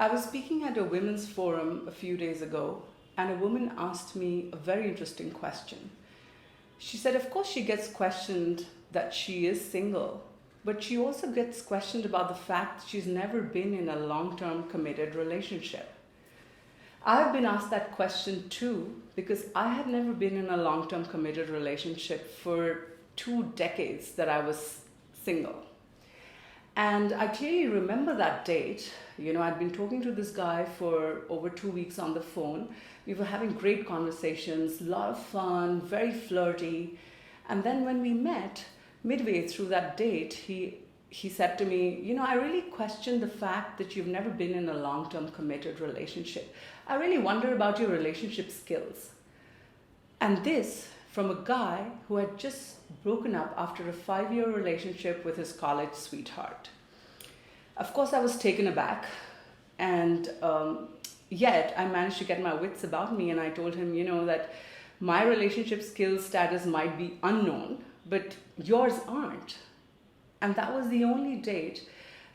I was speaking at a women's forum a few days ago, and a woman asked me a very interesting question. She said, of course, she gets questioned that she is single, but she also gets questioned about the fact that she's never been in a long term committed relationship. I've been asked that question too because I had never been in a long term committed relationship for 2 decades that I was single. And I clearly remember that date. I'd been talking to this guy for over 2 weeks on the phone. We were having great conversations, a lot of fun, very flirty. And then when we met, midway through that date, he said to me, I really question the fact that you've never been in a long-term committed relationship. I really wonder about your relationship skills. And this from a guy who had just broken up after a 5-year relationship with his college sweetheart. Of course, I was taken aback, and yet I managed to get my wits about me, and I told him, that my relationship skills status might be unknown, but yours aren't. And that was the only date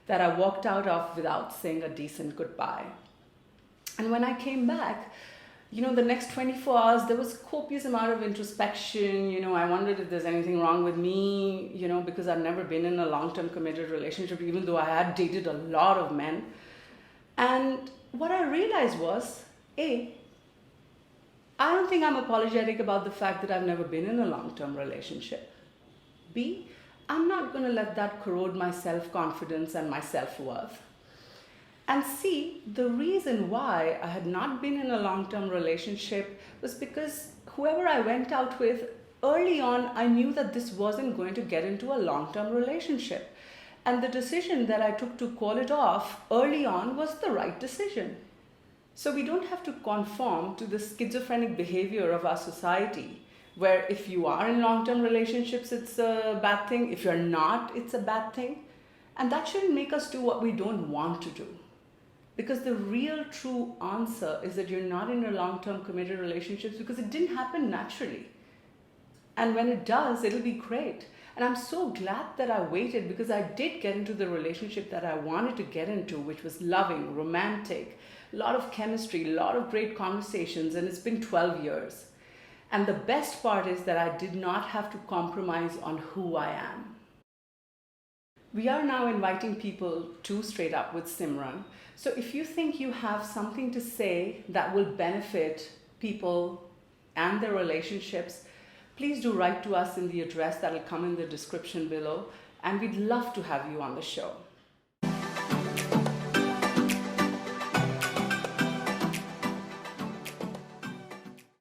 that I walked out of without saying a decent goodbye. And when I came back, the next 24 hours, there was copious amount of introspection. I wondered if there's anything wrong with me, because I've never been in a long-term committed relationship, even though I had dated a lot of men. And what I realized was, A, I don't think I'm apologetic about the fact that I've never been in a long-term relationship. B, I'm not going to let that corrode my self-confidence and my self-worth. And C, the reason why I had not been in a long-term relationship was because whoever I went out with, early on, I knew that this wasn't going to get into a long-term relationship. And the decision that I took to call it off early on was the right decision. So we don't have to conform to the schizophrenic behavior of our society, where if you are in long-term relationships, it's a bad thing. If you're not, it's a bad thing. And that shouldn't make us do what we don't want to do. Because the real true answer is that you're not in a long-term committed relationships because it didn't happen naturally. And when it does, it'll be great. And I'm so glad that I waited, because I did get into the relationship that I wanted to get into, which was loving, romantic, a lot of chemistry, a lot of great conversations, and it's been 12 years. And the best part is that I did not have to compromise on who I am. We are now inviting people to Straight Up with Simran. So if you think you have something to say that will benefit people and their relationships, please do write to us in the address that will come in the description below, and we'd love to have you on the show.